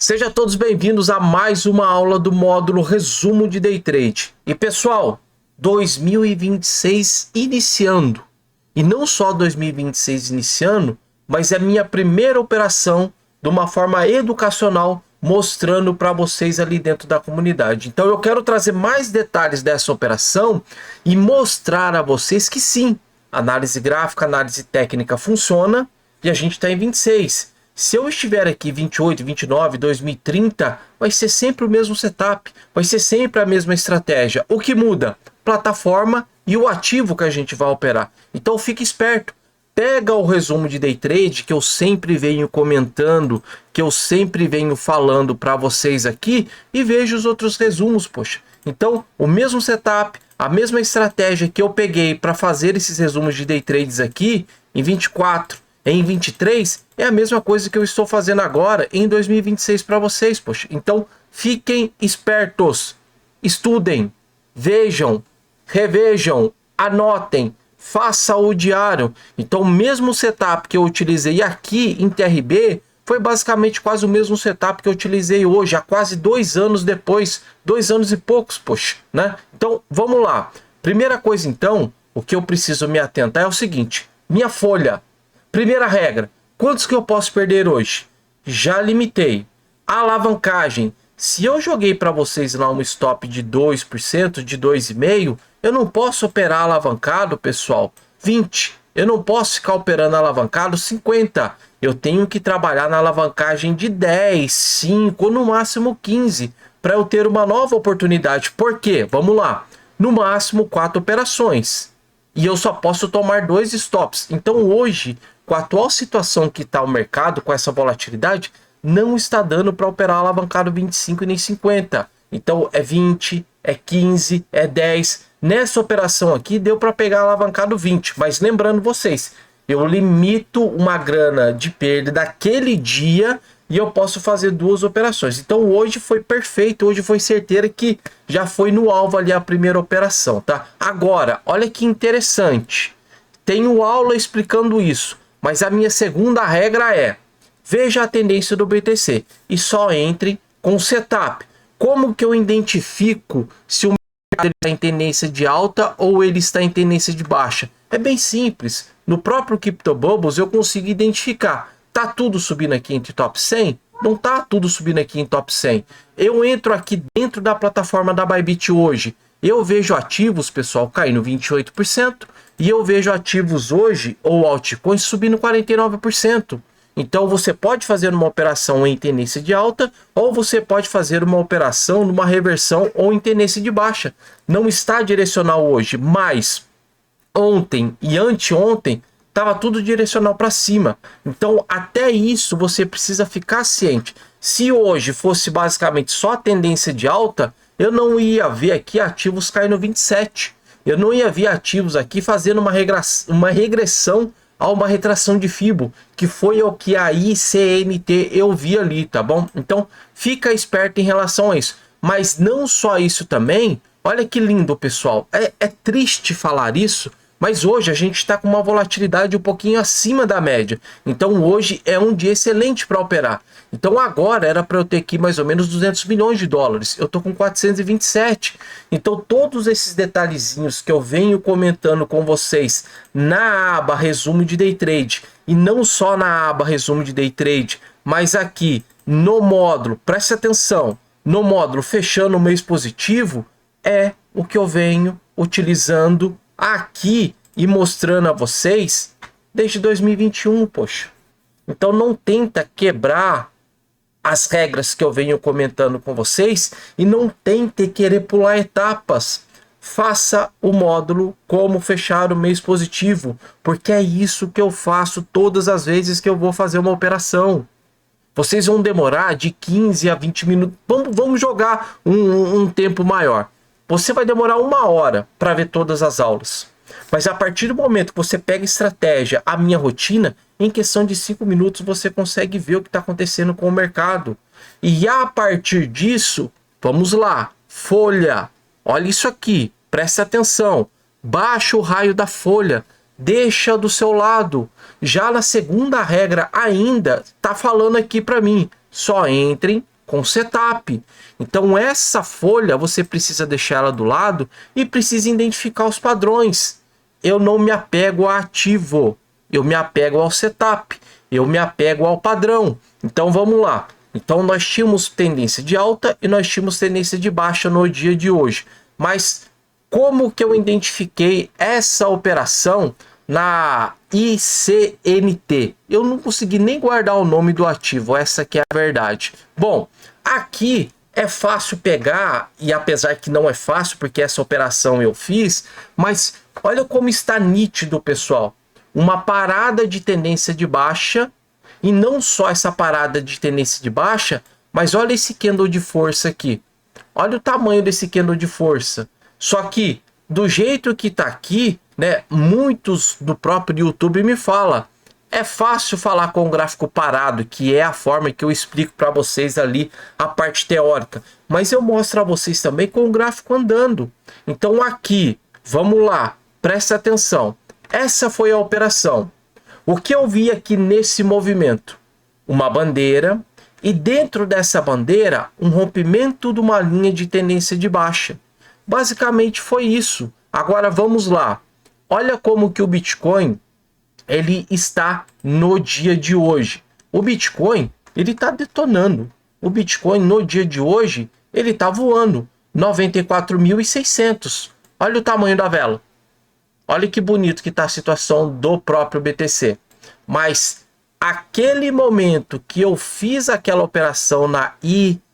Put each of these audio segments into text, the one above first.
Sejam todos bem-vindos a mais uma aula do módulo Resumo de Day Trade. E pessoal, 2026 iniciando. E não só 2026 iniciando, mas é minha primeira operação de uma forma educacional, mostrando para vocês ali dentro da comunidade. Então eu quero trazer mais detalhes dessa operação e mostrar a vocês que sim, análise gráfica, análise técnica funciona e a gente está em 26. Se eu estiver aqui 28, 29, 2030, vai ser sempre o mesmo setup, vai ser sempre a mesma estratégia. O que muda? Plataforma e o ativo que a gente vai operar. Então fique esperto. Pega o resumo de Day Trade que eu sempre venho comentando, que eu sempre venho falando para vocês aqui e veja os outros resumos, poxa. Então, o mesmo setup, a mesma estratégia que eu peguei para fazer esses resumos de Day Trades aqui em 24, em 23, é a mesma coisa que eu estou fazendo agora em 2026 para vocês, poxa. Então, fiquem espertos, estudem, vejam, revejam, anotem, faça o diário. Então, o mesmo setup que eu utilizei aqui em TRB foi basicamente quase o mesmo setup que eu utilizei hoje, há quase 2 anos depois, 2 anos e poucos, poxa, né? Então, vamos lá. Primeira coisa, então, o que eu preciso me atentar é o seguinte: minha folha. Primeira regra, quantos que eu posso perder hoje? Já limitei. Alavancagem, se eu joguei para vocês lá um stop de 2%, de 2,5%, eu não posso operar alavancado, pessoal, 20. Eu não posso ficar operando alavancado 50. Eu tenho que trabalhar na alavancagem de 10, 5 ou no máximo 15 para eu ter uma nova oportunidade. Por quê? Vamos lá. No máximo 4 operações. E eu só posso tomar 2 stops. Então hoje, com a atual situação que está o mercado, com essa volatilidade, não está dando para operar alavancado 25 e nem 50. Então é 20, é 15, é 10. Nessa operação aqui deu para pegar alavancado 20. Mas lembrando vocês, eu limito uma grana de perda daquele dia e eu posso fazer 2 operações. Então hoje foi perfeito, hoje foi certeira que já foi no alvo ali a primeira operação, tá? Agora, olha que interessante. Tenho aula explicando isso, mas a minha segunda regra é: veja a tendência do BTC e só entre com setup. Como que eu identifico se o mercado está em tendência de alta ou ele está em tendência de baixa? É bem simples. No próprio CryptoBubbles eu consigo identificar. Tá tudo subindo aqui entre top 100? Não tá tudo subindo aqui em top 100. Eu entro aqui dentro da plataforma da Bybit hoje. Eu vejo ativos, pessoal, caindo 28%. E eu vejo ativos hoje, ou altcoins, subindo 49%. Então você pode fazer uma operação em tendência de alta, ou você pode fazer uma operação numa reversão ou em tendência de baixa. Não está direcional hoje, mas ontem e anteontem estava tudo direcional para cima. Então até isso você precisa ficar ciente. Se hoje fosse basicamente só a tendência de alta, eu não ia ver aqui ativos caindo 27. Eu não ia ver ativos aqui fazendo uma regressão a uma retração de Fibo, que foi o que a ICNT eu vi ali, tá bom? Então fica esperto em relação a isso. Mas não só isso também, olha que lindo, pessoal. É triste falar isso, mas hoje a gente está com uma volatilidade um pouquinho acima da média. Então hoje é um dia excelente para operar. Então agora era para eu ter aqui mais ou menos 200 milhões de dólares. Eu estou com 427. Então todos esses detalhezinhos que eu venho comentando com vocês na aba resumo de Day Trade, e não só na aba resumo de Day Trade, mas aqui no módulo, preste atenção, no módulo fechando o mês positivo, é o que eu venho utilizando aqui e mostrando a vocês desde 2021, poxa. Então não tenta quebrar as regras que eu venho comentando com vocês e não tente querer pular etapas. Faça o módulo como fechar o mês positivo, porque é isso que eu faço todas as vezes que eu vou fazer uma operação. Vocês vão demorar de 15 a 20 minutos. Vamos jogar um tempo maior. Você vai demorar 1 hora para ver todas as aulas. Mas a partir do momento que você pega estratégia, a minha rotina, em questão de 5 minutos você consegue ver o que está acontecendo com o mercado. E a partir disso, vamos lá, folha. Olha isso aqui, preste atenção. Baixa o raio da folha, deixa do seu lado. Já na segunda regra ainda, tá falando aqui para mim, só entrem com setup. Então essa folha você precisa deixar ela do lado e precisa identificar os padrões. Eu não me apego a ativo, eu me apego ao setup, eu me apego ao padrão. Então vamos lá. Então nós tínhamos tendência de alta e nós tínhamos tendência de baixa no dia de hoje. Mas como que eu identifiquei essa operação na ICNT? Eu não consegui nem guardar o nome do ativo, essa que é a verdade. Bom, aqui é fácil pegar, e apesar que não é fácil, porque essa operação eu fiz, mas olha como está nítido, pessoal. Uma parada de tendência de baixa, e não só essa parada de tendência de baixa, mas olha esse candle de força aqui. Olha o tamanho desse candle de força. Só que, do jeito que tá aqui, né, muitos do próprio YouTube me falam, é fácil falar com o gráfico parado, que é a forma que eu explico para vocês ali a parte teórica. Mas eu mostro a vocês também com o gráfico andando. Então aqui, vamos lá, presta atenção. Essa foi a operação. O que eu vi aqui nesse movimento? Uma bandeira e dentro dessa bandeira um rompimento de uma linha de tendência de baixa. Basicamente foi isso. Agora vamos lá. Olha como que o Bitcoin ele está no dia de hoje. O Bitcoin ele está detonando. O Bitcoin no dia de hoje ele está voando 94.600. Olha o tamanho da vela. Olha que bonito que está a situação do próprio BTC. Mas aquele momento que eu fiz aquela operação na ICNT,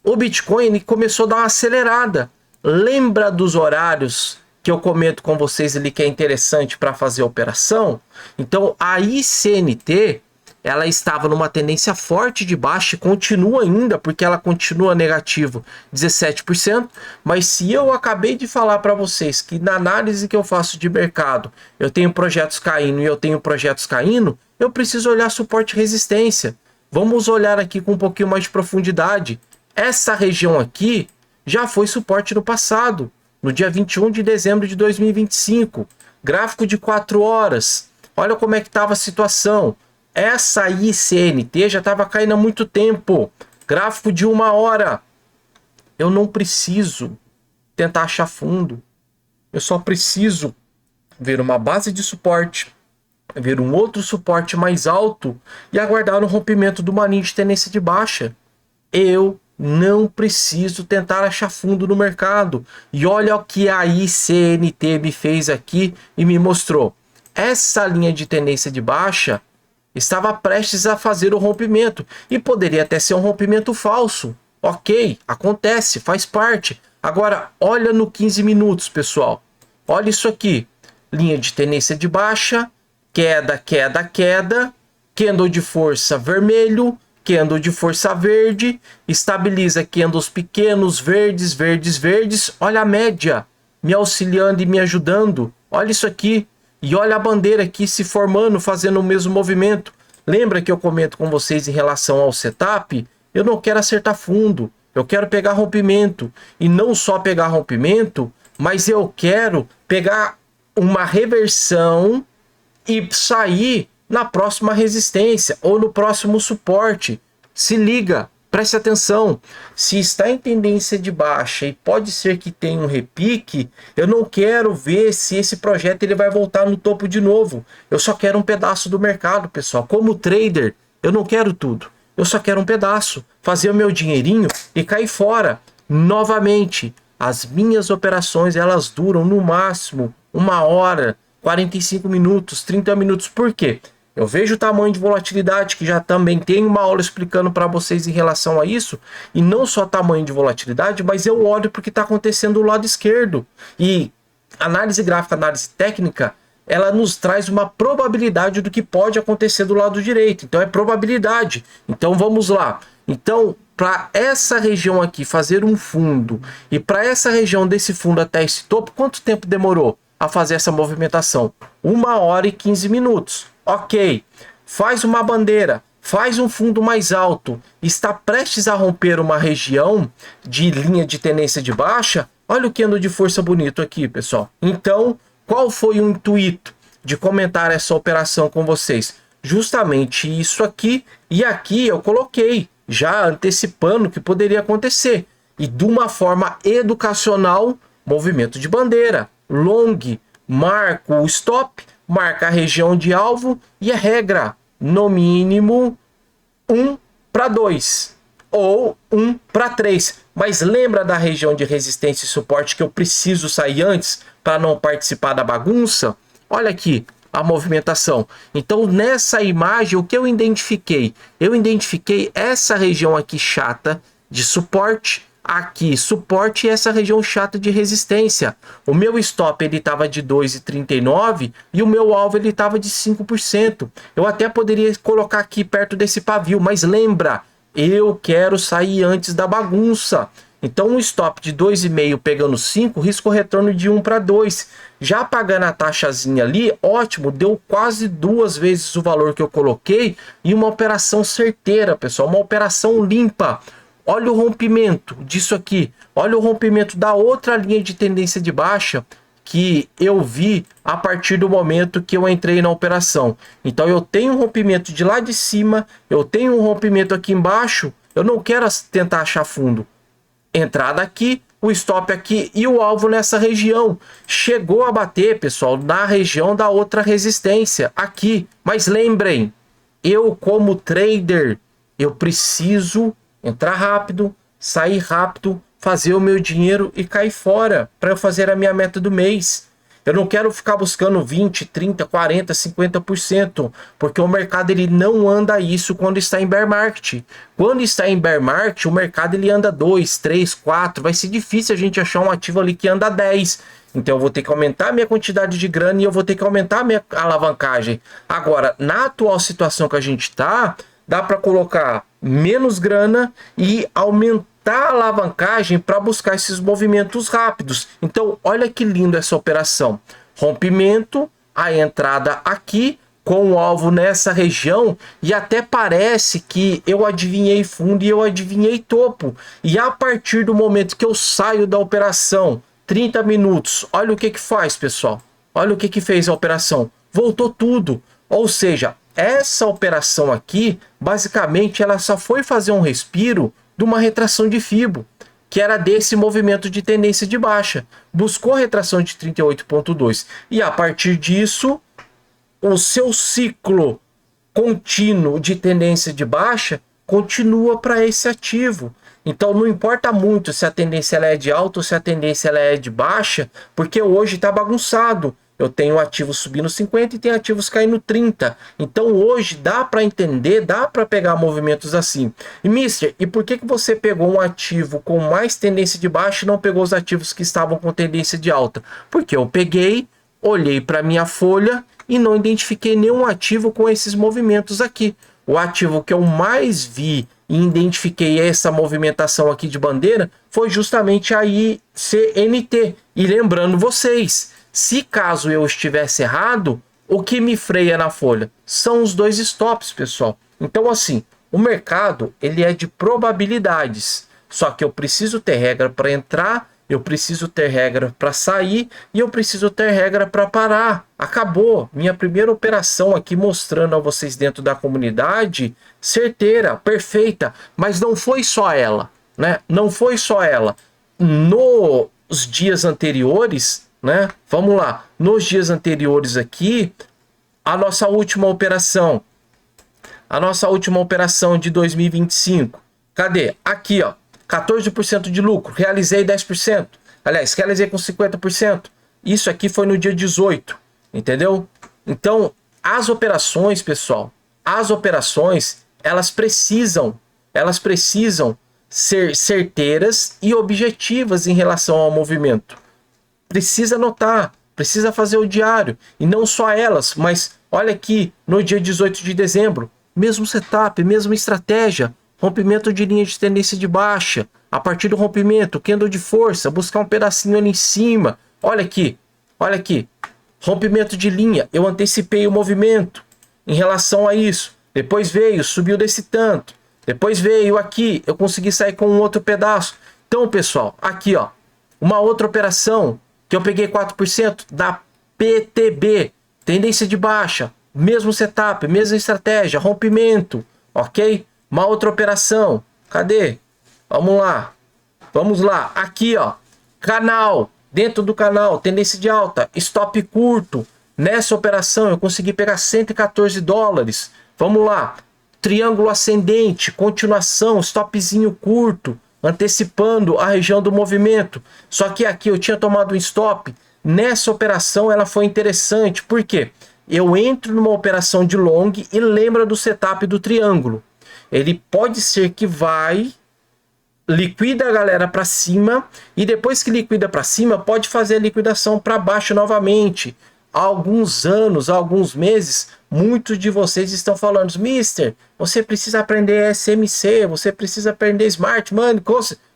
o Bitcoin ele começou a dar uma acelerada. Lembra dos horários que eu comento com vocês ali que é interessante para fazer a operação? Então a ICNT ela estava numa tendência forte de baixa e continua ainda, porque ela continua negativo 17%, mas se eu acabei de falar para vocês que na análise que eu faço de mercado, eu tenho projetos caindo e eu tenho projetos caindo, eu preciso olhar suporte e resistência. Vamos olhar aqui com um pouquinho mais de profundidade. Essa região aqui já foi suporte no passado, no dia 21 de dezembro de 2025. Gráfico de 4 horas. Olha como é que estava a situação. Essa ICNT já estava caindo há muito tempo. Gráfico de 1 hora. Eu não preciso tentar achar fundo. Eu só preciso ver uma base de suporte, ver um outro suporte mais alto e aguardar um rompimento do linha de tendência de baixa. Eu não preciso tentar achar fundo no mercado. E olha o que a ICNT me fez aqui e me mostrou. Essa linha de tendência de baixa estava prestes a fazer o rompimento. E poderia até ser um rompimento falso. Ok, acontece, faz parte. Agora, olha no 15 minutos, pessoal. Olha isso aqui. Linha de tendência de baixa, queda, queda, queda. Candle de força vermelho. Candle de força verde. Estabiliza candles pequenos, verdes, verdes, verdes. Olha a média me auxiliando e me ajudando. Olha isso aqui. E olha a bandeira aqui se formando, fazendo o mesmo movimento. Lembra que eu comento com vocês em relação ao setup? Eu não quero acertar fundo. Eu quero pegar rompimento. E não só pegar rompimento, mas eu quero pegar uma reversão e sair na próxima resistência ou no próximo suporte. Se liga, preste atenção. Se está em tendência de baixa e pode ser que tenha um repique, eu não quero ver se esse projeto ele vai voltar no topo de novo. Eu só quero um pedaço do mercado, pessoal. Como trader, eu não quero tudo. Eu só quero um pedaço. Fazer o meu dinheirinho e cair fora. Novamente, as minhas operações elas duram no máximo 1 hora, 45 minutos, 30 minutos. Por quê? Eu vejo o tamanho de volatilidade, que já também tem uma aula explicando para vocês em relação a isso, e não só tamanho de volatilidade, mas eu olho para o que está acontecendo do lado esquerdo. E análise gráfica, análise técnica, ela nos traz uma probabilidade do que pode acontecer do lado direito. Então é probabilidade. Então vamos lá. Então, para essa região aqui fazer um fundo, e para essa região desse fundo até esse topo, quanto tempo demorou a fazer essa movimentação? 1 hora e 15 minutos. Ok, faz uma bandeira, faz um fundo mais alto, está prestes a romper uma região de linha de tendência de baixa. Olha o candle de força bonito aqui, pessoal. Então, qual foi o intuito de comentar essa operação com vocês? justamente isso aqui, e aqui eu coloquei, já antecipando o que poderia acontecer. E de uma forma educacional, movimento de bandeira, long, marca o stop, marca a região de alvo e a regra, no mínimo 1 para 2 ou 1 para 3. Mas lembra da região de resistência e suporte que eu preciso sair antes para não participar da bagunça? Olha aqui a movimentação. Então, nessa imagem, o que eu identifiquei? Eu identifiquei essa região aqui chata de suporte, aqui suporte e essa região chata de resistência. O meu stop ele estava de 2,39 e o meu alvo ele estava de 5%. Eu até poderia colocar aqui perto desse pavio, mas lembra, eu quero sair antes da bagunça. Então um stop de 2,5 pegando 5, risco retorno de 1 para 2. Já pagando a taxazinha ali, ótimo, deu quase 2 vezes o valor que eu coloquei e uma operação certeira, pessoal, uma operação limpa. Olha o rompimento disso aqui, olha o rompimento da outra linha de tendência de baixa que eu vi a partir do momento que eu entrei na operação. Então eu tenho um rompimento de lá de cima, eu tenho um rompimento aqui embaixo, eu não quero tentar achar fundo. Entrada aqui, o stop aqui e o alvo nessa região. Chegou a bater, pessoal, na região da outra resistência, aqui. Mas lembrem, eu como trader, eu preciso entrar rápido, sair rápido, fazer o meu dinheiro e cair fora para eu fazer a minha meta do mês. Eu não quero ficar buscando 20, 30, 40, 50%, porque o mercado ele não anda isso quando está em bear market. Quando está em bear market, o mercado ele anda 2, 3, 4, vai ser difícil a gente achar um ativo ali que anda 10. Então eu vou ter que aumentar a minha quantidade de grana e eu vou ter que aumentar a minha alavancagem. Agora, na atual situação que a gente está, dá para colocar menos grana e aumentar a alavancagem para buscar esses movimentos rápidos. Então, olha que lindo essa operação. Rompimento, a entrada aqui, com o alvo nessa região, e até parece que eu adivinhei fundo e eu adivinhei topo. E a partir do momento que eu saio da operação, 30 minutos, olha o que faz, pessoal. Olha o que fez a operação. Voltou tudo. Ou seja, essa operação aqui, basicamente, ela só foi fazer um respiro de uma retração de Fibo, que era desse movimento de tendência de baixa. Buscou retração de 38,2. E a partir disso, o seu ciclo contínuo de tendência de baixa continua para esse ativo. Então não importa muito se a tendência ela é de alta ou se a tendência ela é de baixa, porque hoje está bagunçado. Eu tenho ativos subindo 50 e tenho ativos caindo 30. Então hoje dá para entender, dá para pegar movimentos assim. E Mister, e por que você pegou um ativo com mais tendência de baixa e não pegou os ativos que estavam com tendência de alta? Porque eu peguei, olhei para minha folha e não identifiquei nenhum ativo com esses movimentos aqui. O ativo que eu mais vi e identifiquei essa movimentação aqui de bandeira foi justamente a ICNT. E lembrando vocês, se caso eu estivesse errado, o que me freia na folha são os dois stops, pessoal. Então assim, o mercado ele é de probabilidades. Só que eu preciso ter regra para entrar, eu preciso ter regra para sair e eu preciso ter regra para parar. Acabou. Minha primeira operação aqui mostrando a vocês dentro da comunidade, certeira, perfeita, mas não foi só ela, né? Não foi só ela. Nos dias anteriores, né? Vamos lá. Nos dias anteriores aqui, a nossa última operação de 2025. Cadê? Aqui, ó. 14% de lucro, realizei 10%. Aliás, realizei com 50%. Isso aqui foi no dia 18, entendeu? Então, as operações, pessoal, elas precisam ser certeiras e objetivas em relação ao movimento. Precisa anotar, precisa fazer o diário. E não só elas, mas olha aqui, no dia 18 de dezembro, mesmo setup, mesma estratégia. Rompimento de linha de tendência de baixa. A partir do rompimento, candle de força, buscar um pedacinho ali em cima. Olha aqui, olha aqui. Rompimento de linha, eu antecipei o movimento em relação a isso. Depois veio, subiu desse tanto. Depois veio aqui, eu consegui sair com um outro pedaço. Então, pessoal, aqui, ó, uma outra operação que eu peguei 4% da PTB, tendência de baixa. mesmo setup, mesma estratégia, rompimento, ok? Uma outra operação, cadê? Vamos lá, aqui ó, canal, dentro do canal, tendência de alta, stop curto, nessa operação eu consegui pegar 114 dólares, vamos lá, triângulo ascendente, continuação, stopzinho curto, antecipando a região do movimento, só que aqui eu tinha tomado um stop, nessa operação ela foi interessante, por quê? Eu entro numa operação de long e lembra do setup do triângulo, ele pode ser que liquida a galera para cima e depois que liquida para cima pode fazer a liquidação para baixo novamente. Há alguns anos, há alguns meses, muitos de vocês estão falando: Mister, você precisa aprender SMC, você precisa aprender Smart Money.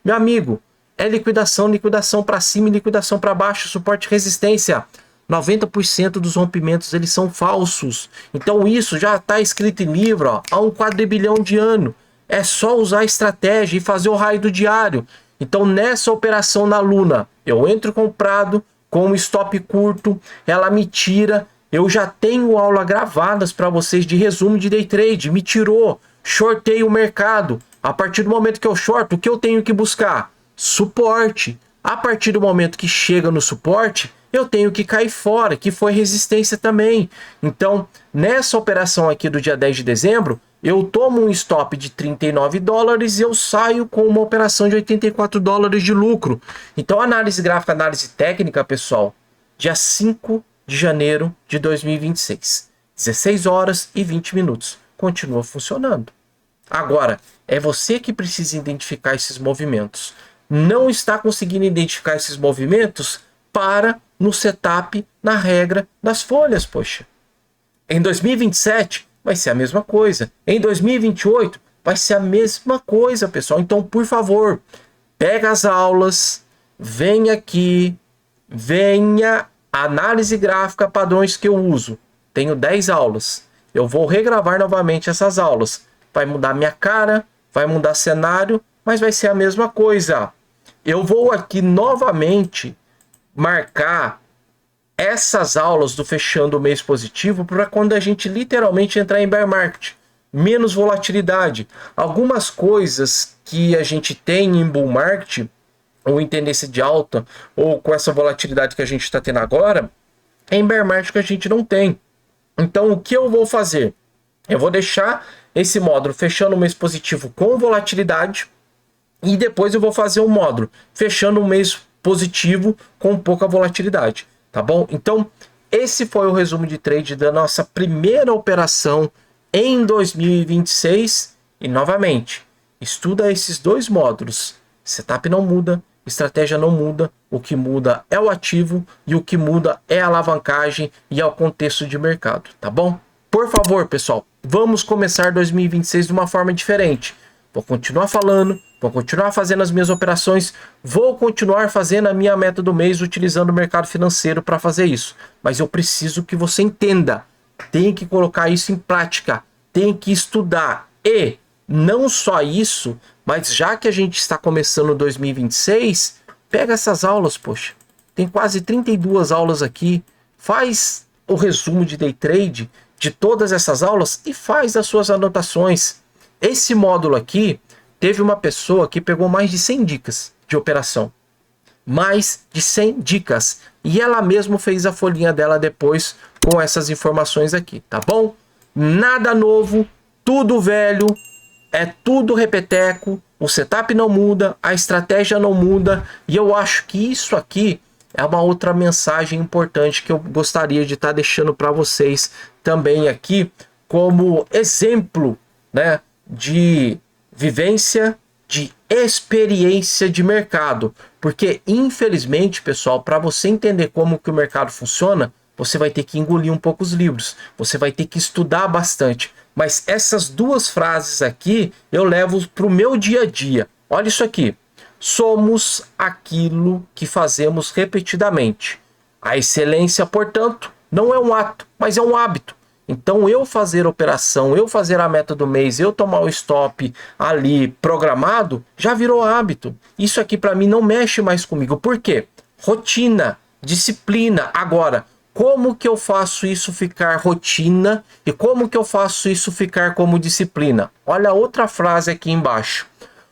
Meu amigo, é liquidação para cima e liquidação para baixo, suporte e resistência. 90% dos rompimentos eles são falsos. Então isso já está escrito em livro, ó, há um quadrilhão de anos. É só usar a estratégia e fazer o raio do diário. Então nessa operação na Luna, eu entro comprado com um stop curto, ela me tira. Eu já tenho aula gravadas para vocês de resumo de day trade. Me tirou, shortei o mercado. A partir do momento que eu shorto, o que eu tenho que buscar? Suporte. A partir do momento que chega no suporte, eu tenho que cair fora, que foi resistência também. Então, nessa operação aqui do dia 10 de dezembro, eu tomo um stop de 39 dólares e eu saio com uma operação de 84 dólares de lucro. Então, análise gráfica, análise técnica, pessoal, dia 5 de janeiro de 2026, 16 horas e 20 minutos. Continua funcionando. Agora, é você que precisa identificar esses movimentos. Não está conseguindo identificar esses movimentos? Para no setup, na regra das folhas, poxa. Em 2027 vai ser a mesma coisa. Em 2028 vai ser a mesma coisa, pessoal. Então, por favor, pega as aulas, vem aqui, venha análise gráfica padrões que eu uso. Tenho 10 aulas. Eu vou regravar novamente essas aulas. Vai mudar minha cara, vai mudar cenário, mas vai ser a mesma coisa. Eu vou aqui novamente marcar essas aulas do fechando o mês positivo para quando a gente literalmente entrar em bear market, menos volatilidade. Algumas coisas que a gente tem em bull market ou em tendência de alta ou com essa volatilidade que a gente está tendo agora, em bear market que a gente não tem. Então o que eu vou fazer? Eu vou deixar esse módulo fechando o mês positivo com volatilidade e depois eu vou fazer um módulo fechando o mês positivo com pouca volatilidade, tá bom? Então, esse foi o resumo de trade da nossa primeira operação em 2026 e novamente, estuda esses dois módulos. Setup não muda, estratégia não muda, o que muda é o ativo e o que muda é a alavancagem e é o contexto de mercado, tá bom? Por favor, pessoal, vamos começar 2026 de uma forma diferente. Vou continuar falando, vou continuar fazendo as minhas operações, vou continuar fazendo a minha meta do mês utilizando o mercado financeiro para fazer isso. Mas eu preciso que você entenda, tem que colocar isso em prática, tem que estudar. E não só isso, mas já que a gente está começando 2026, pega essas aulas, poxa. Tem quase 32 aulas aqui, faz o resumo de day trade de todas essas aulas e faz as suas anotações. Esse módulo aqui, teve uma pessoa que pegou mais de 100 dicas de operação. Mais de 100 dicas. E ela mesma fez a folhinha dela depois com essas informações aqui, tá bom? Nada novo, tudo velho, é tudo repeteco, o setup não muda, a estratégia não muda. E eu acho que isso aqui é uma outra mensagem importante que eu gostaria de estar deixando para vocês também aqui como exemplo, né? De vivência, de experiência de mercado, porque infelizmente, pessoal, para você entender como que o mercado funciona, você vai ter que engolir um pouco os livros, você vai ter que estudar bastante, mas essas duas frases aqui eu levo para o meu dia a dia. Olha isso aqui: somos aquilo que fazemos repetidamente. A excelência, portanto, não é um ato, mas é um hábito. Então eu fazer operação, eu fazer a meta do mês, eu tomar o stop ali programado, já virou hábito. Isso aqui para mim não mexe mais comigo. Por quê? Rotina, disciplina. Agora, como que eu faço isso ficar rotina e como que eu faço isso ficar como disciplina? Olha a outra frase aqui embaixo.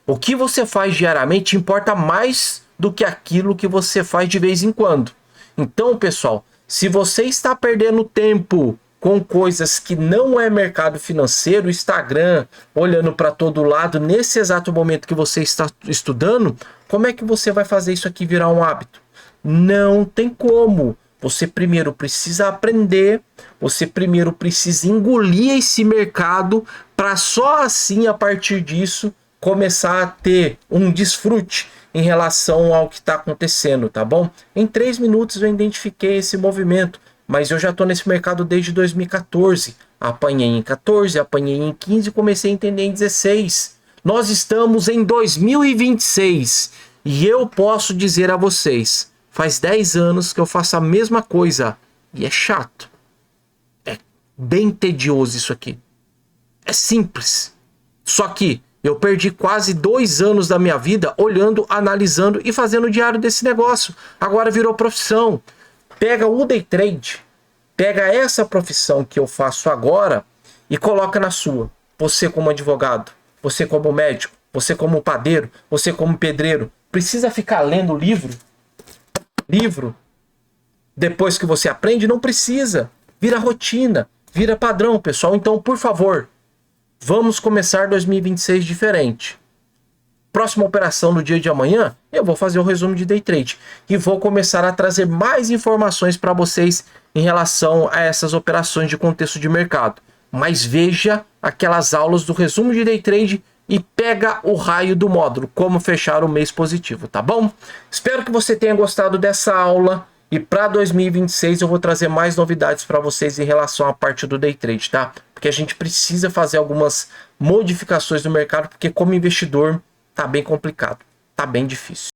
O que você faz diariamente importa mais do que aquilo que você faz de vez em quando. Então, pessoal, se você está perdendo tempo com coisas que não é mercado financeiro, Instagram, olhando para todo lado, nesse exato momento que você está estudando, como é que você vai fazer isso aqui virar um hábito? Não tem como. Você primeiro precisa aprender, você primeiro precisa engolir esse mercado para só assim, a partir disso, começar a ter um desfrute em relação ao que está acontecendo, tá bom? Em 3 minutos eu identifiquei esse movimento, mas eu já estou nesse mercado desde 2014. Apanhei em 14, apanhei em 15 e comecei a entender em 16. Nós estamos em 2026 e eu posso dizer a vocês, faz 10 anos que eu faço a mesma coisa e é chato. É bem tedioso isso aqui. É simples. Só que eu perdi quase 2 anos da minha vida olhando, analisando e fazendo o diário desse negócio. Agora virou profissão. Pega o day trade, pega essa profissão que eu faço agora e coloca na sua. Você como advogado, você como médico, você como padeiro, você como pedreiro. Precisa ficar lendo livro depois que você aprende? Não precisa. Vira rotina, vira padrão, pessoal. Então, por favor, vamos começar 2026 diferente. Próxima operação no dia de amanhã, eu vou fazer o resumo de day trade e vou começar a trazer mais informações para vocês em relação a essas operações de contexto de mercado. Mas veja aquelas aulas do resumo de day trade e pega o raio do módulo, como fechar o mês positivo, tá bom? Espero que você tenha gostado dessa aula. E para 2026 eu vou trazer mais novidades para vocês em relação à parte do day trade, tá? Porque a gente precisa fazer algumas modificações no mercado, porque como investidor tá bem complicado, tá bem difícil.